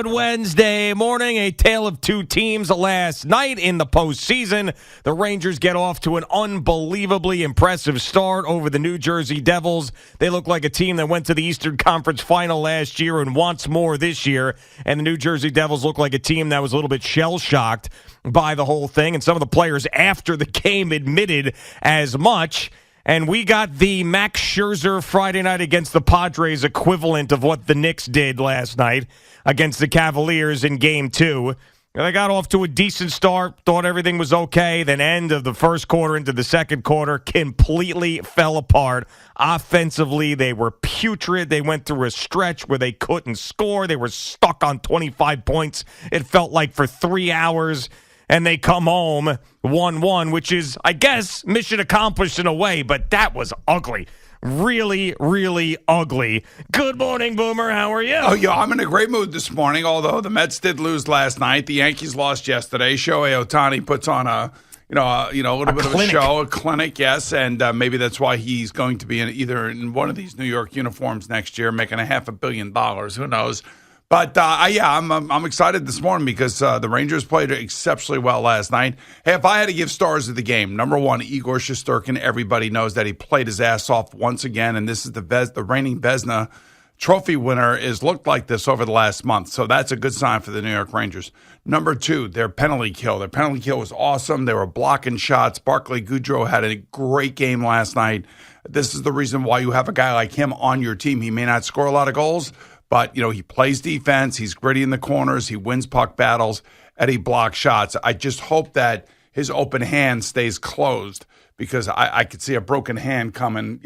Good Wednesday morning. A tale of two teams last night in the postseason. The Rangers get off to an unbelievably impressive start over the New Jersey Devils. They look like a team that went to the Eastern Conference Final last year and wants more this year. And the New Jersey Devils look like a team that was a little bit shell-shocked by the whole thing. And some of the players after the game admitted as much. And we got the Max Scherzer Friday night against the Padres equivalent of what the Knicks did last night against the Cavaliers in Game 2. They got off to a decent start, thought everything was okay. Then end of the first quarter into the second quarter, completely fell apart. Offensively, they were putrid. They went through a stretch where they couldn't score. They were stuck on 25 points, it felt like, for 3 hours. And they come home 1-1, which is, I guess, mission accomplished in a way, but that was ugly. Really, really ugly. Good morning, Boomer. How are you? Oh, yeah, I'm in a great mood this morning, although the Mets did lose last night. The Yankees lost yesterday. Shohei Ohtani puts on a little bit of a show, a clinic, yes, and maybe that's why he's going to be either in one of these New York uniforms next year, making $500 million. Who knows? But, I'm excited this morning because the Rangers played exceptionally well last night. Hey, if I had to give stars of the game, number one, Igor Shesterkin. Everybody knows that he played his ass off once again, and this is the reigning Vezina trophy winner has looked like this over the last month. So that's a good sign for the New York Rangers. Number two, their penalty kill. Their penalty kill was awesome. They were blocking shots. Barclay Goodrow had a great game last night. This is the reason why you have a guy like him on your team. He may not score a lot of goals, but, he plays defense. He's gritty in the corners. He wins puck battles, and he blocks shots. I just hope that his open hand stays closed because I could see a broken hand coming,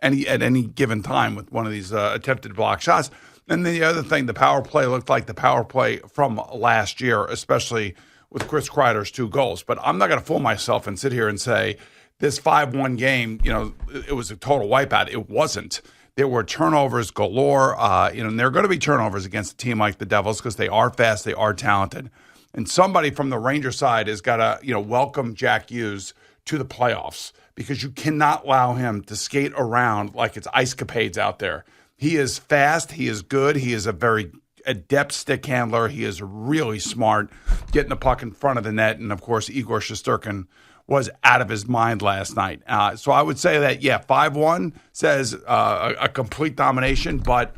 at any given time with one of these attempted block shots. And the other thing, the power play looked like the power play from last year, especially with Chris Kreider's 2 goals. But I'm not going to fool myself and sit here and say this 5-1 game, it was a total wipeout. It wasn't. There were turnovers galore, and there are going to be turnovers against a team like the Devils because they are fast, they are talented. And somebody from the Ranger side has got to, welcome Jack Hughes to the playoffs because you cannot allow him to skate around like it's ice capades out there. He is fast, he is good, he is a very adept stick handler, he is really smart, getting the puck in front of the net, and of course Igor Shesterkin was out of his mind last night. So I would say that, 5-1 says a complete domination. But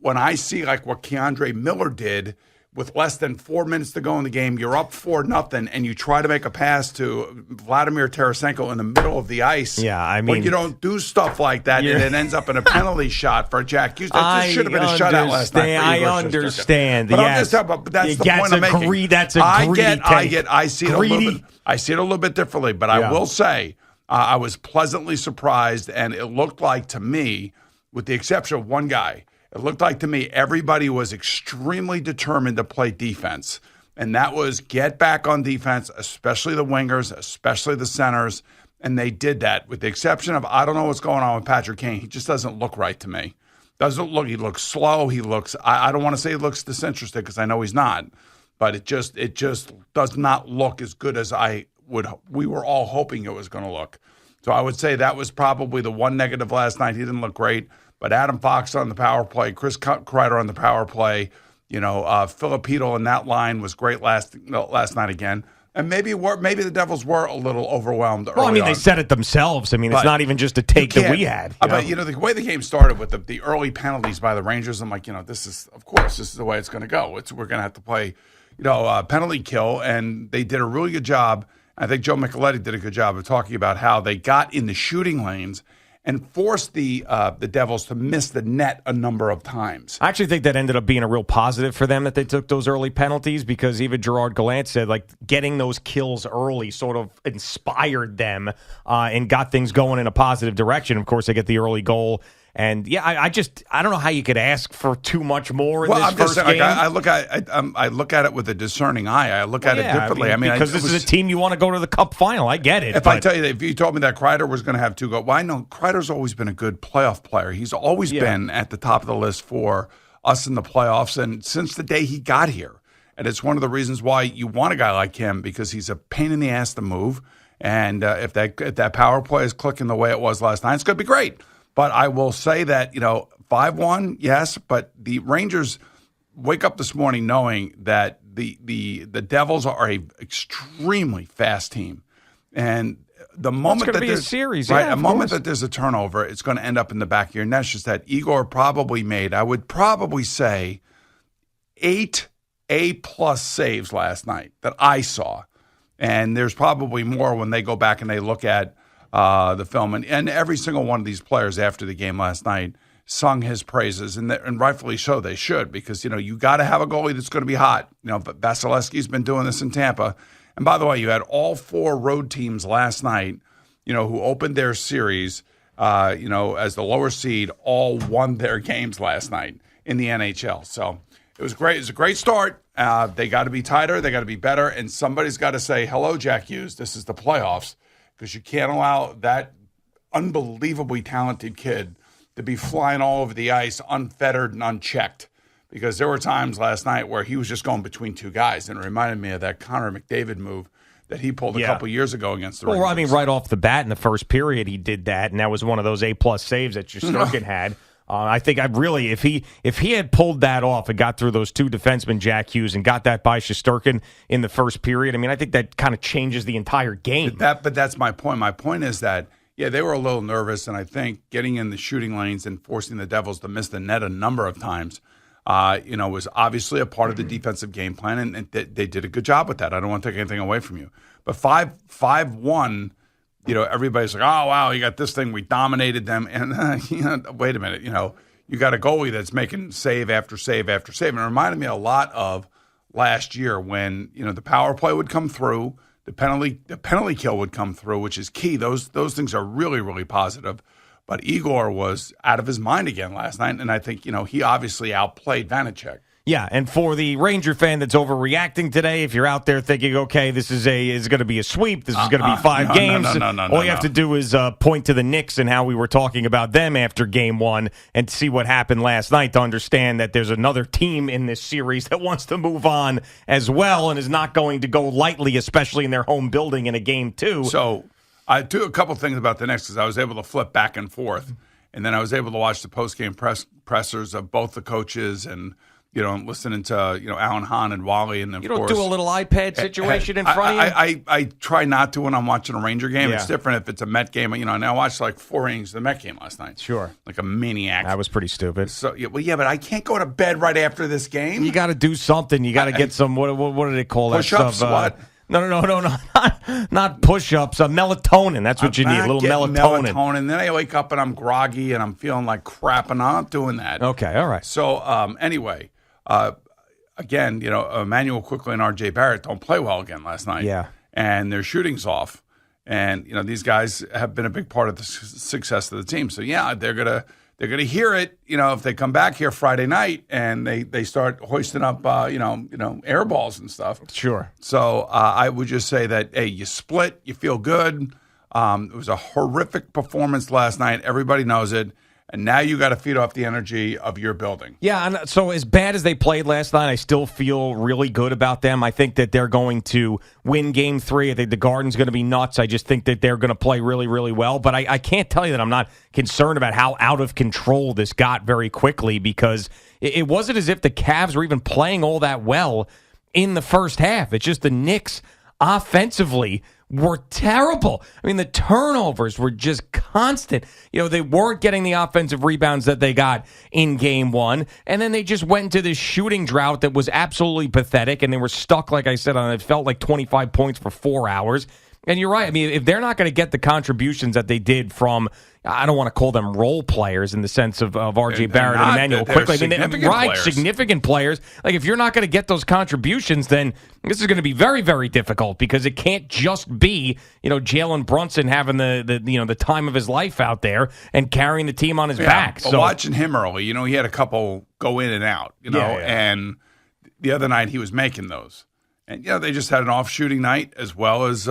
when I see like what Keandre Miller did with less than 4 minutes to go in the game, you're up 4-0, and you try to make a pass to Vladimir Tarasenko in the middle of the ice. Yeah, I mean, when you don't do stuff like that, and it ends up in a penalty shot for Jack Hughes. That should have been a shutout last night. I understand. But I'm just talking about, but that's the point I'm making. That's a greedy take. I see it a little bit. I see it a little bit differently, but I will say I was pleasantly surprised, and it looked like to me, with the exception of one guy, it looked like to me everybody was extremely determined to play defense, and that was get back on defense, especially the wingers, especially the centers, and they did that with the exception of I don't know what's going on with Patrick Kane. He just doesn't look right to me. He looks slow. He looks, I don't want to say he looks disinterested because I know he's not. But it just does not look as good as we were all hoping it was going to look. So I would say that was probably the one negative last night. He didn't look great. But Adam Fox on the power play, Chris Kreider on the power play, Filipino in that line was great last night again. And maybe the Devils were a little overwhelmed early on. They said it themselves. It's not even just a take that we had. But, the way the game started with the early penalties by the Rangers, I'm like, this is the way it's going to go. We're going to have to play penalty kill, and they did a really good job. I think Joe Micheletti did a good job of talking about how they got in the shooting lanes and forced the Devils to miss the net a number of times. I actually think that ended up being a real positive for them that they took those early penalties because even Gerard Gallant said getting those kills early sort of inspired them and got things going in a positive direction. Of course, they get the early goal. And I don't know how you could ask for too much more in this first game. I look at it with a discerning eye. I look at it differently. Because this is a team you want to go to the Cup final. I get it. If you told me that Kreider was going to have 2 goals, I know Kreider's always been a good playoff player. He's always been at the top of the list for us in the playoffs, and since the day he got here. And it's one of the reasons why you want a guy like him because he's a pain in the ass to move. And if that power play is clicking the way it was last night, it's going to be great. But I will say that, 5-1, yes, but the Rangers wake up this morning knowing that the Devils are a extremely fast team, and the moment that there's a series, right, yeah, a moment course. that there's a turnover, it's going to end up in the back of your net. It's just that Igor probably made, I would probably say, 8 A+ saves last night that I saw, and there's probably more when they go back and they look at the film, and every single one of these players after the game last night sung his praises, and rightfully so they should, because you got to have a goalie that's going to be hot. But Vasilevsky's been doing this in Tampa. And by the way, you had all 4 road teams last night, who opened their series, as the lower seed, all won their games last night in the NHL. So it was great. It was a great start. They got to be tighter. They got to be better. And somebody's got to say, hello, Jack Hughes. This is the playoffs, because you can't allow that unbelievably talented kid to be flying all over the ice unfettered and unchecked. Because there were times last night where he was just going between 2 guys, and it reminded me of that Connor McDavid move that he pulled a couple years ago against the Rangers. Well, I mean, right off the bat in the first period, he did that, and that was one of those A+ saves that Shesterkin had. I think if he had pulled that off and got through those 2 defensemen, Jack Hughes, and got that by Shesterkin in the first period, I mean, I think that kind of changes the entire game. But that's my point. My point is that, they were a little nervous, and I think getting in the shooting lanes and forcing the Devils to miss the net a number of times was obviously a part of the defensive game plan, and they did a good job with that. I don't want to take anything away from you. But 5-1, everybody's like, oh, wow, you got this thing. We dominated them. And, wait a minute, you got a goalie that's making save after save after save. And it reminded me a lot of last year when, the power play would come through, the penalty kill would come through, which is key. Those things are really, really positive. But Igor was out of his mind again last night, and I think, he obviously outplayed Vanacek. Yeah, and for the Ranger fan that's overreacting today, if you're out there thinking, okay, this is going to be a sweep, this is going to be 5 games, all you have to do is point to the Knicks and how we were talking about them after Game 1 and see what happened last night to understand that there's another team in this series that wants to move on as well and is not going to go lightly, especially in their home building in a Game 2. So I do a couple things about the Knicks because I was able to flip back and forth, and then I was able to watch the post-game pressers of both the coaches and listening to Alan Hahn and Wally, and of course, do a little iPad situation in front of you. I try not to when I'm watching a Ranger game. Yeah. It's different if it's a Met game. And I watched like 4 innings of the Met game last night. Sure, like a maniac. That was pretty stupid. So but I can't go to bed right after this game. You got to do something. You got to get some. What do they call that push-ups, stuff? what? No, not push-ups. Melatonin. That's what you need. A little melatonin. Then I wake up and I'm groggy and I'm feeling like crap, and I'm not doing that. Okay, all right. So anyway. Again, Emmanuel Quickly and R.J. Barrett don't play well again last night. Yeah. And their shooting's off. And, these guys have been a big part of the success of the team. So, yeah, they're gonna hear it, if they come back here Friday night and they start hoisting up, air balls and stuff. Sure. So I would just say that, hey, you split, you feel good. It was a horrific performance last night. Everybody knows it. And now you got to feed off the energy of your building. Yeah, and so as bad as they played last night, I still feel really good about them. I think that they're going to win Game 3. I think the Garden's going to be nuts. I just think that they're going to play really, really well. But I can't tell you that I'm not concerned about how out of control this got very quickly, because it wasn't as if the Cavs were even playing all that well in the first half. It's just the Knicks offensively were terrible. I mean, the turnovers were just constant. They weren't getting the offensive rebounds that they got in Game 1, and then they just went into this shooting drought that was absolutely pathetic, and they were stuck, like I said, on it felt like 25 points for 4 hours. And you're right. I mean, if they're not going to get the contributions that they did from, I don't want to call them role players in the sense of R.J. Barrett and Emmanuel Quickly. Significant players. Like, if you're not going to get those contributions, then this is going to be very, very difficult, because it can't just be, Jalen Brunson having the time of his life out there and carrying the team on his back. So watching him early, he had a couple go in and out, and the other night he was making those. And, they just had an off shooting night, as well as,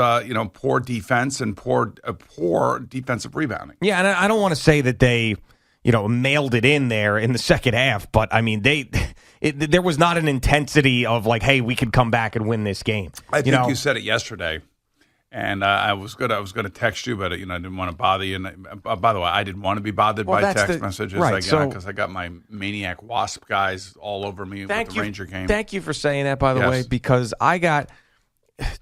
poor defense and poor defensive rebounding. Yeah, and I don't want to say that they, mailed it in there in the second half, but, I mean, there was not an intensity of like, hey, we could come back and win this game. I think you said it yesterday. And I was gonna text you, but I didn't want to bother you. And by the way, I didn't want to be bothered by text messages, right? Because I got my maniac wasp guys all over me with the Ranger game. Thank you for saying that, by the way, because I got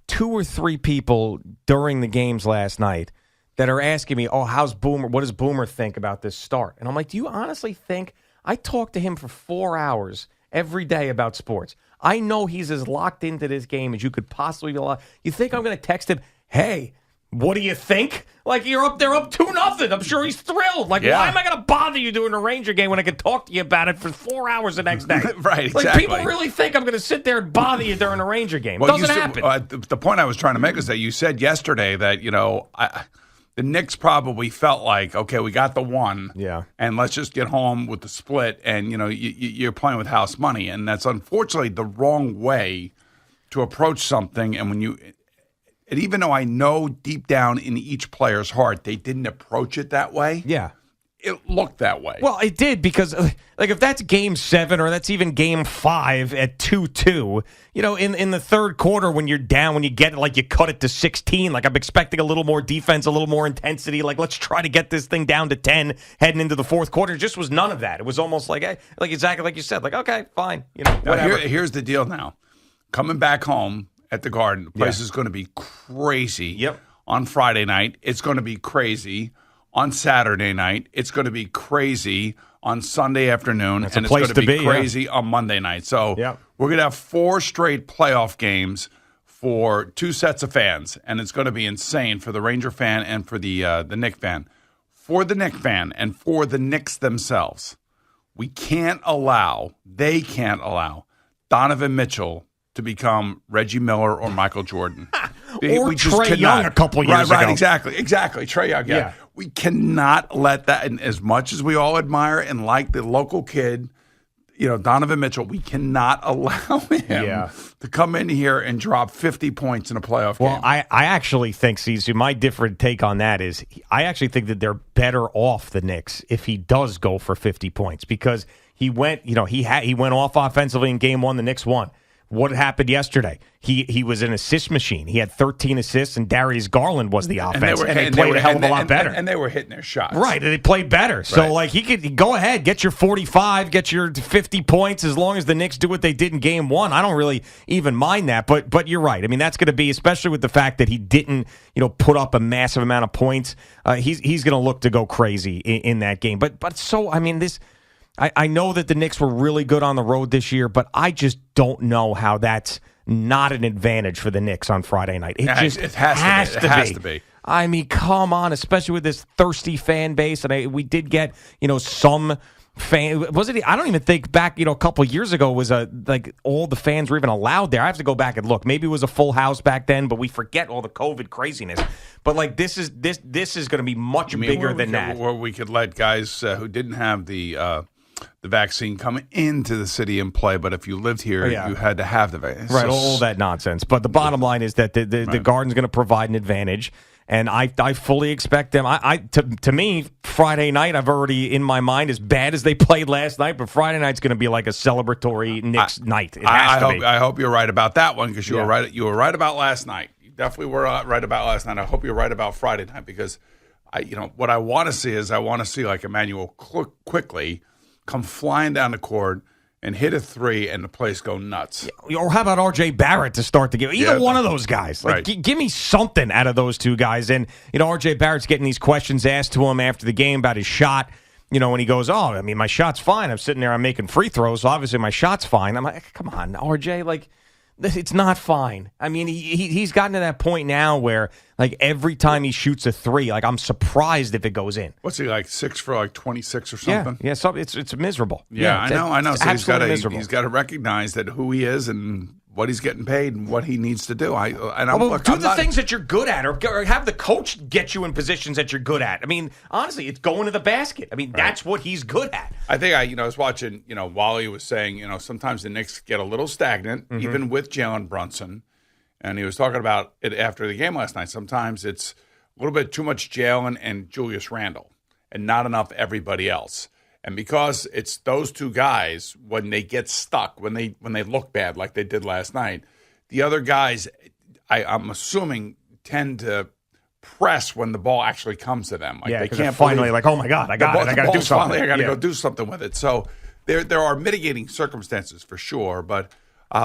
2 or 3 people during the games last night that are asking me, "Oh, how's Boomer? What does Boomer think about this start?" And I'm like, "Do you honestly think I talk to him for 4 hours every day about sports? I know he's as locked into this game as you could possibly be. You think I'm going to text him?" Hey, what do you think? Like, they're up 2-0. I'm sure he's thrilled. Like, why am I going to bother you during a Ranger game when I can talk to you about it for 4 hours the next day? Right, exactly. Like, people really think I'm going to sit there and bother you during a Ranger game. Well, it doesn't happen. The point I was trying to make is that you said yesterday that, the Knicks probably felt like, okay, we got the one, and let's just get home with the split, and, you're playing with house money, and that's unfortunately the wrong way to approach something, and even though I know deep down in each player's heart they didn't approach it that way, it looked that way. Well, it did because, like, if that's Game 7 or that's even Game 5 at 2-2, in the third quarter when you're down, when you get it, like, you cut it to 16, like, I'm expecting a little more defense, a little more intensity. Like, let's try to get this thing down to 10 heading into the fourth quarter. It just was none of that. It was almost like exactly like you said, like, okay, fine, whatever. Here's the deal now. Coming back home at the Garden, the place is going to be crazy on Friday night. It's going to be crazy on Saturday night. It's going to be crazy on Sunday afternoon. And it's going to be crazy on Monday night. So we're going to have 4 straight playoff games for 2 sets of fans. And it's going to be insane for the Ranger fan and for the Knicks fan. For the Knicks fan and for the Knicks themselves, they can't allow Donovan Mitchell to become Reggie Miller or Michael Jordan. Or Trae Young a couple years ago. Right, exactly. Trae Young, yeah. We cannot let that, and as much as we all admire and like the local kid, Donovan Mitchell, we cannot allow him to come in here and drop 50 points in a playoff game. Well, I actually think, Cece, my different take on that is I actually think that they're better off, the Knicks, if he does go for 50 points because he went, he went off offensively in Game 1, the Knicks won. What happened yesterday? He was an assist machine. He had 13 assists, and Darius Garland was the offense, and they played a hell of a lot better. And they were hitting their shots. Right, and they played better. So, he could go ahead, get your 45, get your 50 points, as long as the Knicks do what they did in Game 1. I don't really even mind that, but you're right. I mean, that's going to be, especially with the fact that he didn't, put up a massive amount of points, he's going to look to go crazy in that game. But so, I mean, this... I know that the Knicks were really good on the road this year, but I just don't know how that's not an advantage for the Knicks on Friday night. It has to be. I mean, come on, especially with this thirsty fan base. And we did get, some fan. Was it? I don't even think back, a couple of years ago was like all the fans were even allowed there. I have to go back and look. Maybe it was a full house back then, but we forget all the COVID craziness. But like this is going to be much bigger than that. Where we could let guys who didn't have the vaccine come into the city and play, but if you lived here, you had to have the vaccine. Right, all that nonsense. But the bottom line is that the Garden's going to provide an advantage, and I fully expect them. To me, Friday night, I've already in my mind, as bad as they played last night, but Friday night's going to be like a celebratory Knicks night. It has to be. I hope you're right about that one because you were right. You were right about last night. You definitely were right about last night. I hope you're right about Friday night because what I want to see is like Emmanuel quickly come flying down the court and hit a 3 and the place go nuts. Or how about R.J. Barrett to start the game? Either one of those guys. Like, give me something out of those two guys. And, R.J. Barrett's getting these questions asked to him after the game about his shot. And he goes, my shot's fine. I'm sitting there, I'm making free throws, so obviously my shot's fine. I'm like, come on, R.J., it's not fine. I mean, he's gotten to that point now where, every time he shoots a 3, I'm surprised if it goes in. What's he, 6 for 26 or something? Yeah, so it's miserable. Yeah, I know. So he's got to recognize that who he is and what he's getting paid and what he needs to do. Do the things that you're good at, or have the coach get you in positions that you're good at. I mean, honestly, it's going to the basket. I mean, that's what he's good at. I think I was watching, Wally was saying, sometimes the Knicks get a little stagnant, even with Jalen Brunson. And he was talking about it after the game last night. Sometimes it's a little bit too much Jalen and Julius Randle and not enough everybody else. And because it's those two guys, when they get stuck, when they look bad like they did last night, the other guys, I'm assuming, tend to press when the ball actually comes to them. Like, Yeah, they 'cause can't they're finally believe, like, oh my God, I got it. I got to do something. Finally, I got to go do something with it. So there are mitigating circumstances for sure. But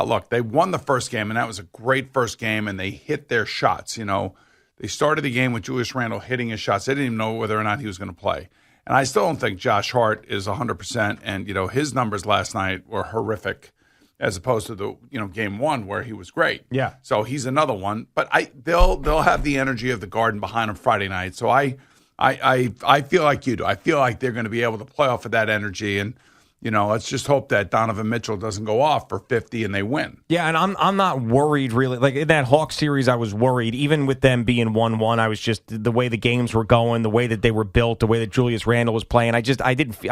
look, they won the first game, and that was a great first game, and they hit their shots. You know, they started the game with Julius Randle hitting his shots. They didn't even know whether or not he was going to play. And I still don't think Josh Hart is 100%. And, you know, his numbers last night were horrific as opposed to the, game one where he was great. Yeah. So he's another one. But they'll have the energy of the Garden behind them Friday night. So I feel like you do. I feel like they're going to be able to play off of that energy. And, let's just hope that Donovan Mitchell doesn't go off for 50 and they win. Yeah, and I'm not worried really. Like in that Hawks series, I was worried. Even with them being 1-1, I was just the way the games were going, the way that they were built, the way that Julius Randle was playing. I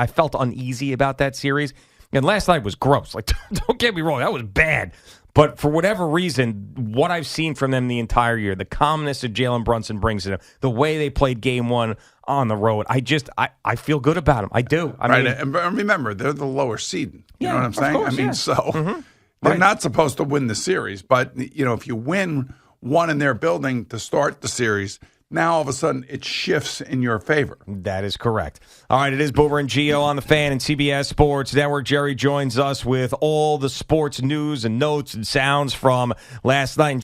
felt uneasy about that series. And last night was gross. Like, don't get me wrong, that was bad. But for whatever reason, what I've seen from them the entire year, the calmness that Jalen Brunson brings to them, the way they played game one on the road, I feel good about them. I do. I mean, and remember, they're the lower seed. You know what I'm saying? Course, So they're not supposed to win the series. But, if you win one in their building to start the series, now all of a sudden it shifts in your favor. That is correct. All right, it is Boomer and Gio on the Fan and CBS Sports Network. Jerry joins us with all the sports news and notes and sounds from last night.